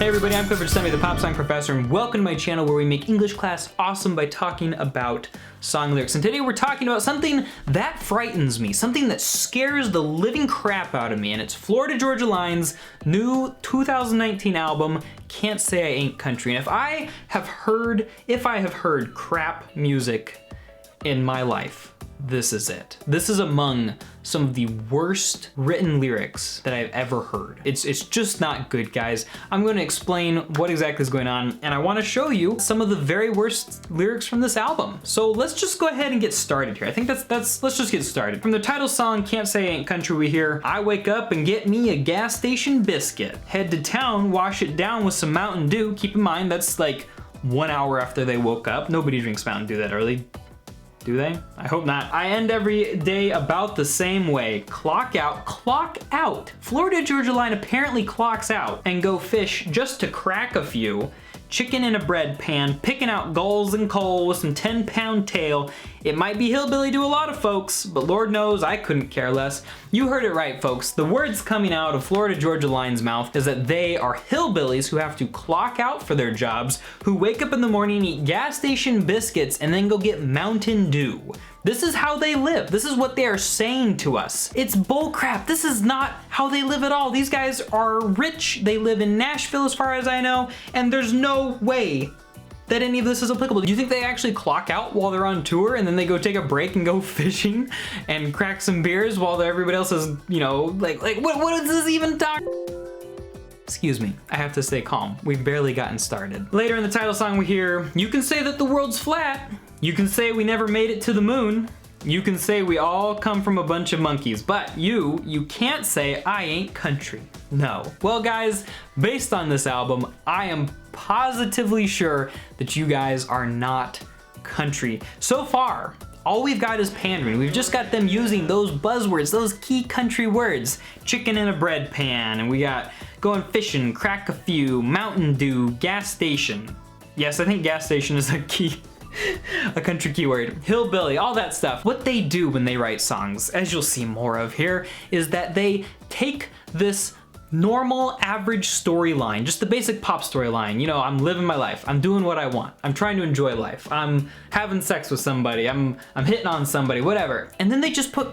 Hey everybody, I'm Clifford Stemmy, the Pop Song Professor, and welcome to my channel where we make English class awesome by talking about song lyrics. And today we're talking about something that frightens me, something that scares the living crap out of me, and it's Florida Georgia Line's new 2019 album, Can't Say I Ain't Country. And if I have heard crap music in my life, this is it. This is among some of the worst written lyrics that I've ever heard. It's just not good, guys. I'm going to explain what exactly is going on, and I want to show you some of the very worst lyrics from this album. So let's just go ahead and get started here. I think let's just get started. From the title song, Can't Say I Ain't Country, we hear, I wake up and get me a gas station biscuit. Head to town, wash it down with some Mountain Dew. Keep in mind, that's like 1 hour after they woke up. Nobody drinks Mountain Dew that early. Do they? I hope not. I end every day about the same way. Clock out, clock out. Florida Georgia Line apparently clocks out and go fish just to crack a few. Chicken in a bread pan, picking out gulls and coal with some 10-pound tail. It might be hillbilly to a lot of folks, but Lord knows I couldn't care less. You heard it right, folks. The words coming out of Florida Georgia Line's mouth is that they are hillbillies who have to clock out for their jobs, who wake up in the morning, eat gas station biscuits, and then go get Mountain Dew. This is how they live. This is what they are saying to us. It's bullcrap. This is not how they live at all. These guys are rich. They live in Nashville as far as I know, and there's no way that any of this is applicable. Do you think they actually clock out while they're on tour and then they go take a break and go fishing and crack some beers while everybody else is, you know, like what is this even talking? Excuse me, I have to stay calm. We've barely gotten started. Later in the title song we hear, you can say that the world's flat. You can say we never made it to the moon. You can say we all come from a bunch of monkeys, but you can't say I ain't country. No. Well guys, based on this album, I am positively sure that you guys are not country. So far, all we've got is pandering. We've just got them using those buzzwords, those key country words. Chicken in a bread pan, and we got going fishing, crack a few, Mountain Dew, gas station. Yes, I think gas station is a key. A country keyword, hillbilly, all that stuff. What they do when they write songs, as you'll see more of here, is that they take this normal, average storyline, just the basic pop storyline. You know, I'm living my life. I'm doing what I want. I'm trying to enjoy life. I'm having sex with somebody. I'm hitting on somebody, whatever. And then they just sprinkle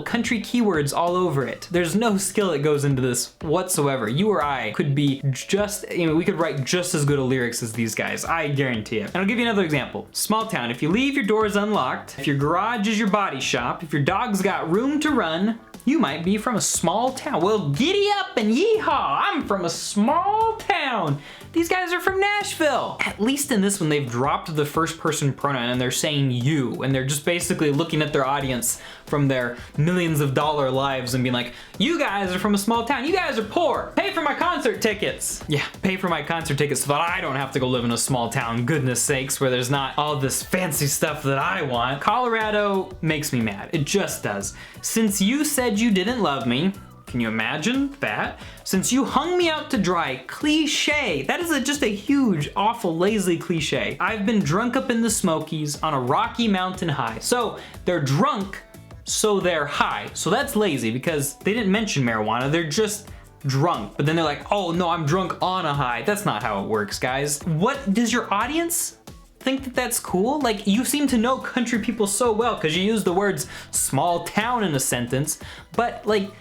country keywords all over it. There's no skill that goes into this whatsoever. You or I could be just, you know, we could write just as good of lyrics as these guys. I guarantee it. And I'll give you another example. Small town. If you leave your doors unlocked, if your garage is your body shop, if your dog's got room to run, you might be from a small town. Well, giddy up and yeehaw, I'm from a small town. These guys are from Nashville. At least in this one, they've dropped the first person pronoun and they're saying you, and they're just basically looking at their audience from their millions of dollar lives and being like, you guys are from a small town, you guys are poor, pay for my concert tickets. Yeah, pay for my concert tickets so that I don't have to go live in a small town, goodness sakes, where there's not all this fancy stuff that I want. Colorado makes me mad, it just does. Since you said you didn't love me, can you imagine that? Since you hung me out to dry, cliche. That is just a huge, awful, lazy cliche. I've been drunk up in the Smokies on a rocky mountain high. So they're drunk, so they're high. So that's lazy because they didn't mention marijuana, they're just drunk. But then they're like, oh no, I'm drunk on a high. That's not how it works, guys. What does your audience think that that's cool? Like, you seem to know country people so well because you use the words small town in a sentence, but like,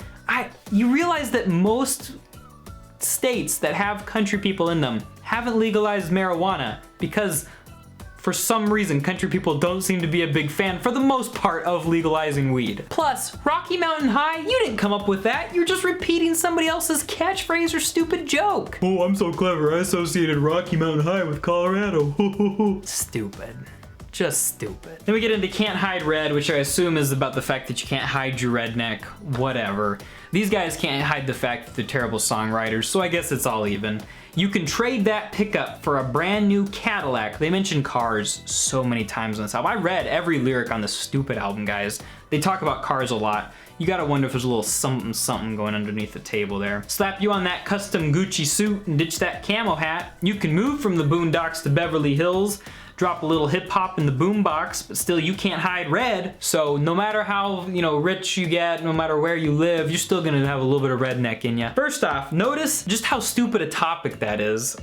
you realize that most states that have country people in them haven't legalized marijuana because for some reason country people don't seem to be a big fan for the most part of legalizing weed. Plus, Rocky Mountain High, you didn't come up with that. You're just repeating somebody else's catchphrase or stupid joke. Oh, I'm so clever. I associated Rocky Mountain High with Colorado. Stupid. Just stupid. Then we get into Can't Hide Red, which I assume is about the fact that you can't hide your redneck, whatever. These guys can't hide the fact that they're terrible songwriters, so I guess it's all even. You can trade that pickup for a brand new Cadillac. They mention cars so many times on this album. I read every lyric on this stupid album, guys. They talk about cars a lot. You gotta wonder if there's a little something going underneath the table there. Slap you on that custom Gucci suit and ditch that camo hat. You can move from the boondocks to Beverly Hills. drop a little hip hop in the boombox, but still you can't hide red. So no matter how, you know, rich you get, no matter where you live, you're still gonna have a little bit of redneck in you. First off, notice just how stupid a topic that is.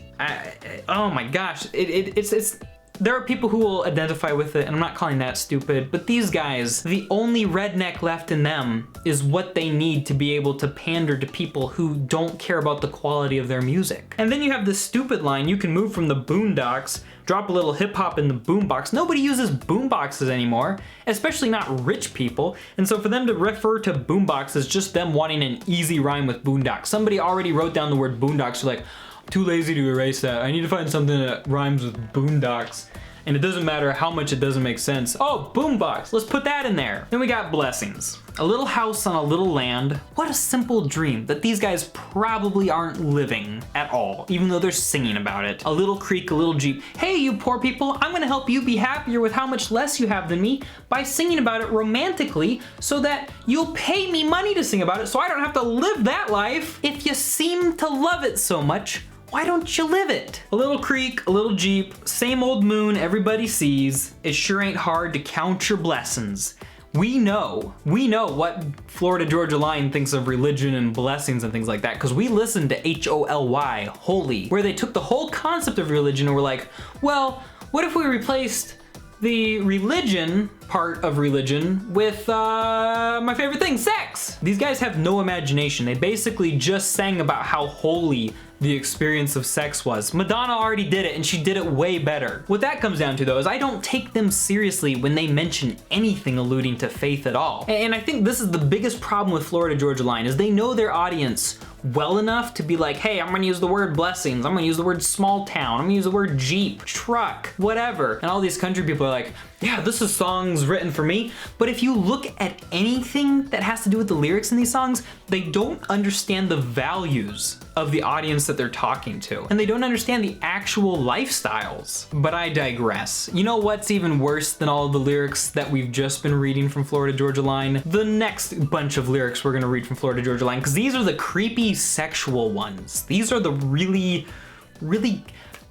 Oh my gosh, it's there are people who will identify with it, and I'm not calling that stupid, but these guys, the only redneck left in them is what they need to be able to pander to people who don't care about the quality of their music. And then you have this stupid line, you can move from the boondocks, drop a little hip hop in the boombox. Nobody uses boomboxes anymore, especially not rich people. And so for them to refer to boombox as just them wanting an easy rhyme with boondocks. Somebody already wrote down the word boondocks, so like, too lazy to erase that. I need to find something that rhymes with boondocks. And it doesn't matter how much it doesn't make sense. Oh, boombox, let's put that in there. Then we got blessings. A little house on a little land. What a simple dream that these guys probably aren't living at all, even though they're singing about it. A little creek, a little jeep. Hey, you poor people, I'm gonna help you be happier with how much less you have than me by singing about it romantically so that you'll pay me money to sing about it so I don't have to live that life. If you seem to love it so much, why don't you live it? A little creek, a little jeep, same old moon everybody sees. It sure ain't hard to count your blessings. We know what Florida Georgia Line thinks of religion and blessings and things like that, because we listened to HOLY, Holy, where they took the whole concept of religion and were like, well, what if we replaced the religion part of religion with my favorite thing, sex? These guys have no imagination. They basically just sang about how holy the experience of sex was. Madonna already did it, and she did it way better. What that comes down to though is I don't take them seriously when they mention anything alluding to faith at all. And I think this is the biggest problem with Florida Georgia Line is they know their audience well enough to be like, hey, I'm gonna use the word blessings, I'm gonna use the word small town, I'm gonna use the word jeep, truck, whatever. And all these country people are like, yeah, this is songs written for me. But if you look at anything that has to do with the lyrics in these songs, they don't understand the values of the audience that they're talking to. And they don't understand the actual lifestyles. But I digress. You know what's even worse than all of the lyrics that we've just been reading from Florida Georgia Line? The next bunch of lyrics we're gonna read from Florida Georgia Line, because these are the creepy sexual ones. These are the really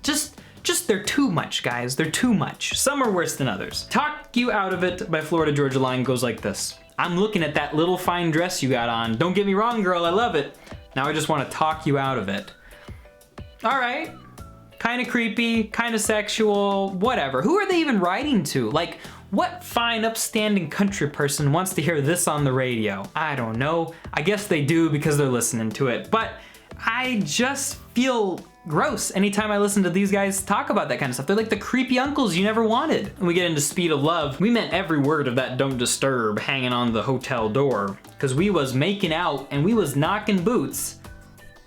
just they're too much, guys. They're too much. Some are worse than others. Talk You Out of It by Florida Georgia Line goes like this. I'm looking at that little fine dress you got on. Don't get me wrong, girl, I love it. Now I just want to talk you out of it. All right, kind of creepy, kind of sexual, whatever. Who are they even writing to? Like, what fine, upstanding country person wants to hear this on the radio? I don't know. I guess they do because they're listening to it. But I just feel gross anytime I listen to these guys talk about that kind of stuff. They're like the creepy uncles you never wanted. When we get into Speed of Love, we meant every word of that Don't Disturb hanging on the hotel door, because we was making out and we was knocking boots.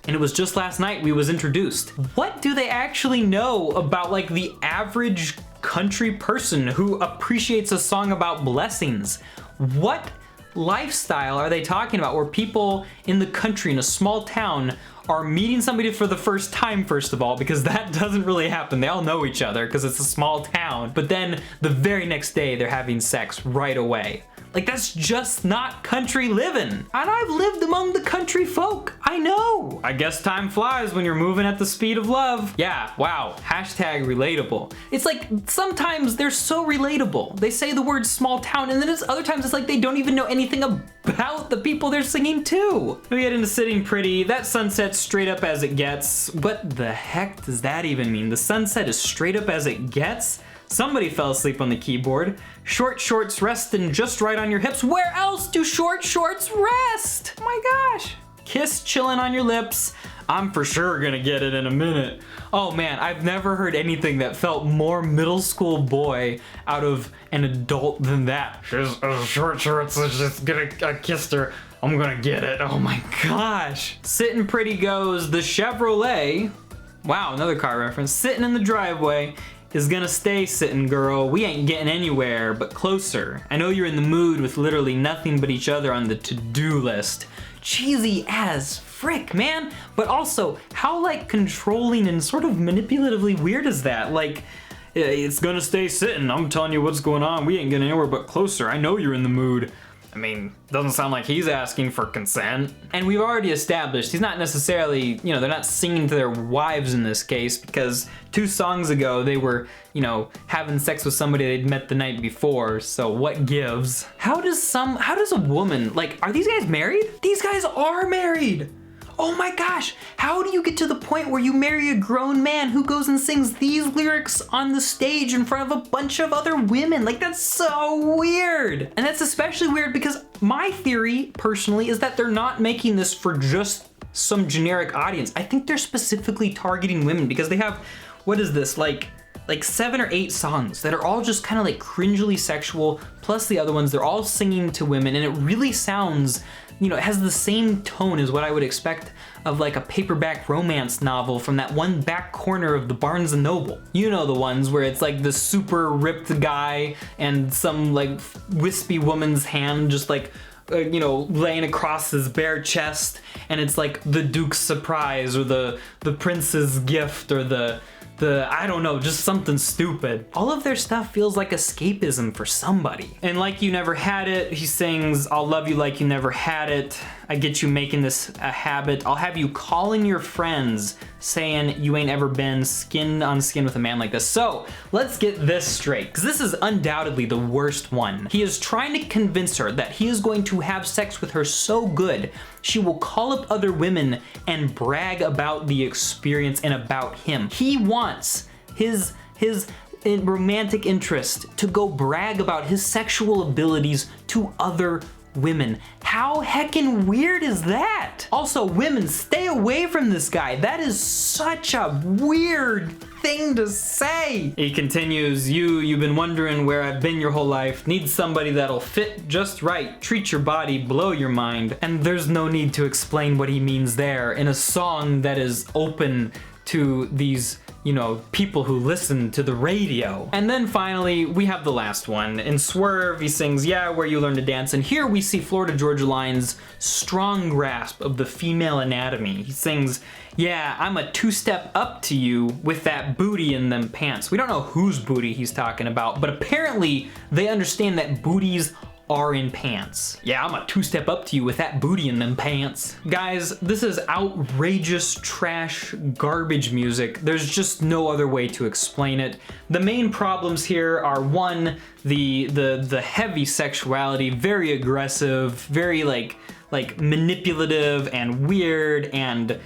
And it was just last night we was introduced. What do they actually know about like the average country person who appreciates a song about blessings? What lifestyle are they talking about where people in the country in a small town are meeting somebody for the first time, first of all, because that doesn't really happen. They all know each other because it's a small town. But then the very next day they're having sex right away. Like, that's just not country living. And I've lived among the country folk. I know. I guess time flies when you're moving at the speed of love. Yeah, wow. Hashtag relatable. It's like sometimes they're so relatable. They say the word small town, and then other times it's like they don't even know anything about the people they're singing to. We get into Sitting Pretty. That sunset's straight up as it gets. What the heck does that even mean? The sunset is straight up as it gets? Somebody fell asleep on the keyboard. Short shorts resting just right on your hips. Where else do short shorts rest? Oh my gosh. Kiss chilling on your lips. I'm for sure gonna get it in a minute. Oh man, I've never heard anything that felt more middle school boy out of an adult than that. She's short shorts, I kissed her. I'm gonna get it. Oh my gosh. Sitting Pretty goes, the Chevrolet, wow, another car reference, sitting in the driveway, is gonna stay sitting, girl. We ain't getting anywhere but closer. I know you're in the mood with literally nothing but each other on the to-do list. Cheesy as frick, man. But also, how like controlling and sort of manipulatively weird is that? Like, it's gonna stay sitting. I'm telling you what's going on. We ain't getting anywhere but closer. I know you're in the mood. I mean, doesn't sound like he's asking for consent. And we've already established he's not necessarily, you know, they're not singing to their wives in this case, because 2 songs ago they were, you know, having sex with somebody they'd met the night before, so what gives? How does a woman, like, are these guys married? These guys are married! Oh my gosh, how do you get to the point where you marry a grown man who goes and sings these lyrics on the stage in front of a bunch of other women? Like, that's so weird. And that's especially weird because my theory, personally, is that they're not making this for just some generic audience. I think they're specifically targeting women because they have, what is this, like 7 or 8 songs that are all just kind of like cringily sexual, plus the other ones, they're all singing to women, and it really sounds, you know, it has the same tone as what I would expect of like a paperback romance novel from that one back corner of the Barnes & Noble. You know, the ones where it's like the super ripped guy and some like wispy woman's hand just like, you know, laying across his bare chest, and it's like the Duke's surprise or the prince's gift or the I don't know, just something stupid. All of their stuff feels like escapism for somebody. And Like You Never Had It, he sings, I'll love you like you never had it. I get you making this a habit. I'll have you calling your friends saying you ain't ever been skin on skin with a man like this. So let's get this straight, because this is undoubtedly the worst one. He is trying to convince her that he is going to have sex with her so good she will call up other women and brag about the experience and about him. He wants his romantic interest to go brag about his sexual abilities to other women. How heckin' weird is that? Also, women, stay away from this guy. That is such a weird thing to say. He continues, you've been wondering where I've been your whole life. Need somebody that'll fit just right, treat your body, blow your mind. And there's no need to explain what he means there in a song that is open to these, you know, people who listen to the radio. And then finally, we have the last one. In Swerve, he sings, yeah, where you learn to dance. And here we see Florida Georgia Line's strong grasp of the female anatomy. He sings, yeah, I'm a 2-step up to you with that booty in them pants. We don't know whose booty he's talking about, but apparently they understand that booties are in pants. Yeah, I'm a 2-step up to you with that booty in them pants. Guys, this is outrageous trash garbage music. There's just no other way to explain it. The main problems here are, one, the heavy sexuality, very aggressive, very like manipulative and weird and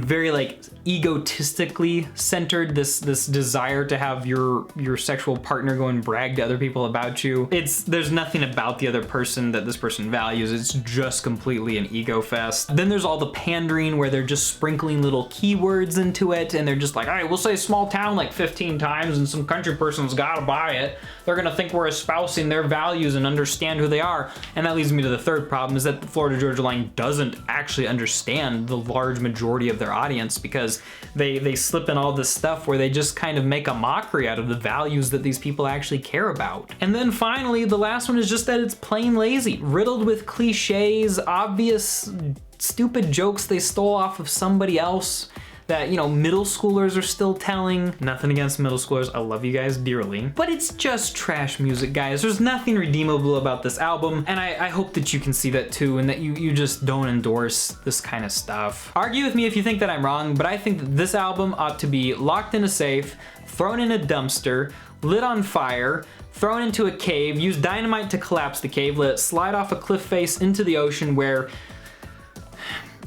very like egotistically centered, this desire to have your sexual partner go and brag to other people about you. There's nothing about the other person that this person values. It's just completely an ego fest. Then there's all the pandering where they're just sprinkling little keywords into it, and they're just like, all right, we'll say small town like 15 times and some country person's gotta buy it. They're gonna think we're espousing their values and understand who they are. And that leads me to the third problem, is that the Florida Georgia Line doesn't actually understand the large majority of their audience, because they slip in all this stuff where they just kind of make a mockery out of the values that these people actually care about. And then finally, the last one is just that it's plain lazy, riddled with cliches, obvious stupid jokes they stole off of somebody else that, you know, middle schoolers are still telling. Nothing against middle schoolers, I love you guys dearly. But it's just trash music, guys. There's nothing redeemable about this album, and I hope that you can see that too, and that you just don't endorse this kind of stuff. Argue with me if you think that I'm wrong, but I think that this album ought to be locked in a safe, thrown in a dumpster, lit on fire, thrown into a cave, use dynamite to collapse the cave, let it slide off a cliff face into the ocean where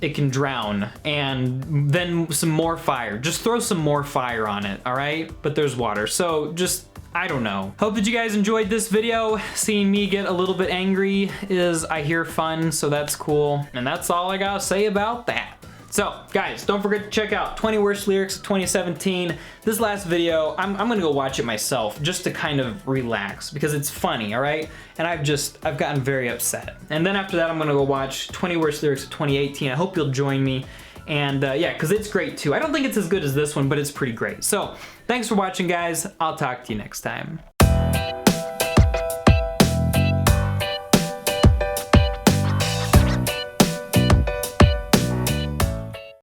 it can drown, and then some more fire. Just throw some more fire on it, all right? But there's water, so just, I don't know. Hope that you guys enjoyed this video. Seeing me get a little bit angry is, I hear, fun, so that's cool. And that's all I gotta say about that. So, guys, don't forget to check out 20 Worst Lyrics of 2017. This last video, I'm gonna go watch it myself just to kind of relax, because it's funny, all right? And I've gotten very upset. And then after that, I'm gonna go watch 20 Worst Lyrics of 2018. I hope you'll join me. And yeah, because it's great too. I don't think it's as good as this one, but it's pretty great. So, thanks for watching, guys. I'll talk to you next time.